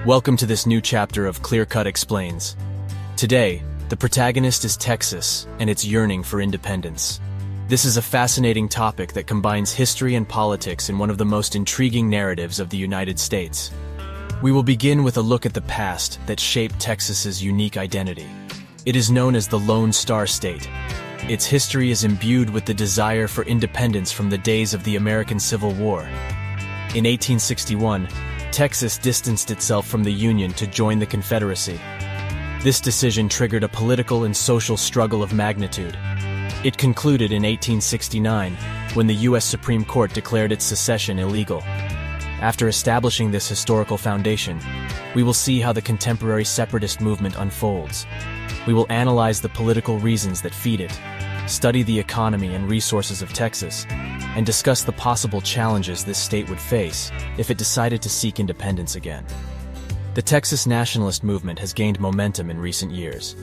Welcome to this new chapter of Clear Cut Explains. Today, the protagonist is Texas and its yearning for independence. This is a fascinating topic that combines history and politics in one of the most intriguing narratives of the United States. We will begin with a look at the past that shaped Texas's unique identity. It is known as the Lone Star State. Its history is imbued with the desire for independence from the days of the American Civil War. In 1861, Texas distanced itself from the Union to join the Confederacy. This decision triggered a political and social struggle of magnitude. It concluded in 1869, when the U.S. Supreme Court declared its secession illegal. After establishing this historical foundation, we will see how the contemporary separatist movement unfolds. We will analyze the political reasons that feed it, study the economy and resources of Texas, and discuss the possible challenges this state would face if it decided to seek independence again. The Texas nationalist movement has gained momentum in recent years.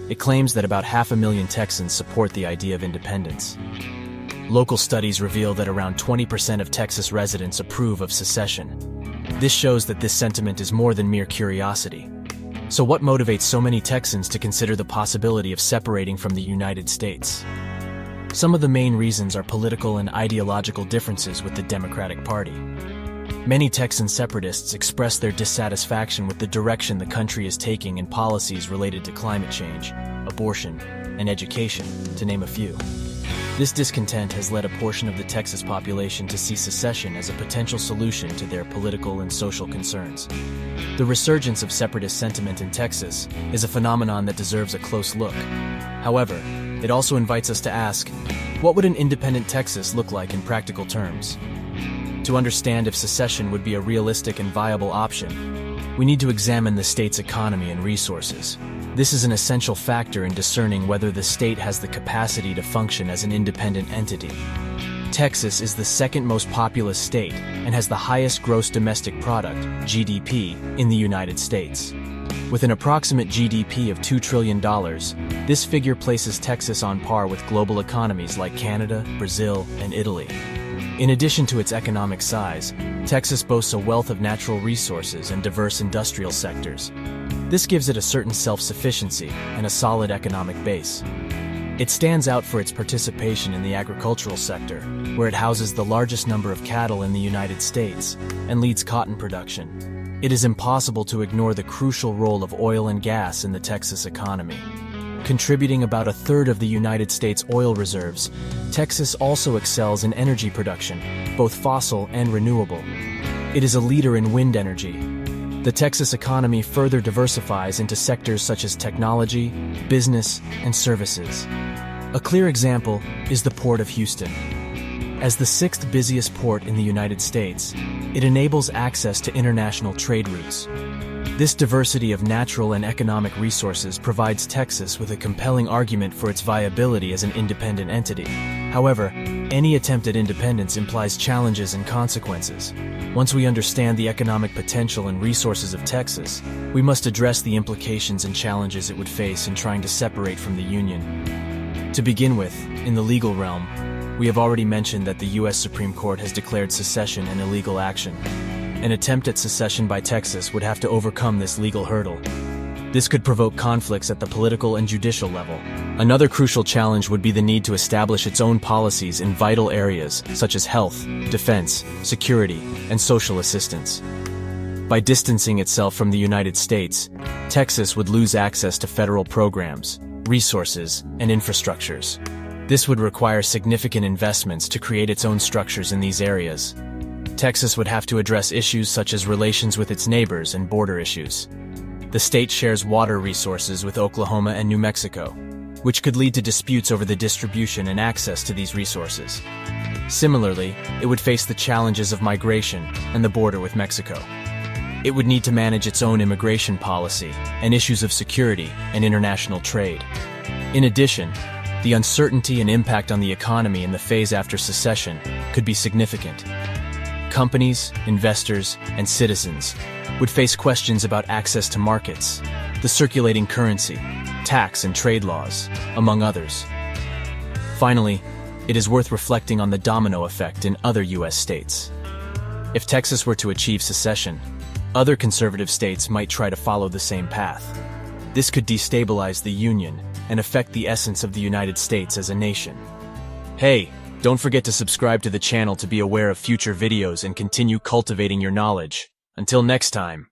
It claims that about 500,000 Texans support the idea of independence. Local studies reveal that around 20% of Texas residents approve of secession. This shows that this sentiment is more than mere curiosity. So what motivates so many Texans to consider the possibility of separating from the United States? Some of the main reasons are political and ideological differences with the Democratic Party. Many Texan separatists express their dissatisfaction with the direction the country is taking in policies related to climate change, abortion, and education, to name a few. This discontent has led a portion of the Texas population to see secession as a potential solution to their political and social concerns. The resurgence of separatist sentiment in Texas is a phenomenon that deserves a close look. However, it also invites us to ask, what would an independent Texas look like in practical terms? To understand if secession would be a realistic and viable option, we need to examine the state's economy and resources. This is an essential factor in discerning whether the state has the capacity to function as an independent entity. Texas is the second most populous state and has the highest gross domestic product, GDP, in the United States. With an approximate GDP of $2 trillion, this figure places Texas on par with global economies like Canada, Brazil, and Italy. In addition to its economic size, Texas boasts a wealth of natural resources and diverse industrial sectors. This gives it a certain self-sufficiency and a solid economic base. It stands out for its participation in the agricultural sector, where it houses the largest number of cattle in the United States and leads cotton production. It is impossible to ignore the crucial role of oil and gas in the Texas economy. Contributing about a third of the United States oil reserves, Texas also excels in energy production, both fossil and renewable. It is a leader in wind energy. The Texas economy further diversifies into sectors such as technology, business, and services. A clear example is the Port of Houston. As the sixth busiest port in the United States, it enables access to international trade routes. This diversity of natural and economic resources provides Texas with a compelling argument for its viability as an independent entity. However, any attempt at independence implies challenges and consequences. Once we understand the economic potential and resources of Texas, we must address the implications and challenges it would face in trying to separate from the Union. To begin with, in the legal realm, we have already mentioned that the U.S. Supreme Court has declared secession an illegal action. An attempt at secession by Texas would have to overcome this legal hurdle. This could provoke conflicts at the political and judicial level. Another crucial challenge would be the need to establish its own policies in vital areas such as health, defense, security, and social assistance. By distancing itself from the United States, Texas would lose access to federal programs, resources, and infrastructures. This would require significant investments to create its own structures in these areas. Texas would have to address issues such as relations with its neighbors and border issues. The state shares water resources with Oklahoma and New Mexico, which could lead to disputes over the distribution and access to these resources. Similarly, it would face the challenges of migration and the border with Mexico. It would need to manage its own immigration policy and issues of security and international trade. In addition, the uncertainty and impact on the economy in the phase after secession could be significant. Companies, investors, and citizens would face questions about access to markets, the circulating currency, tax and trade laws, among others. Finally, it is worth reflecting on the domino effect in other U.S. states. If Texas were to achieve secession, Other conservative states might try to follow the same path. This could destabilize the Union and affect the essence of the United States as a nation. Hey, don't forget to subscribe to the channel to be aware of future videos and continue cultivating your knowledge. Until next time.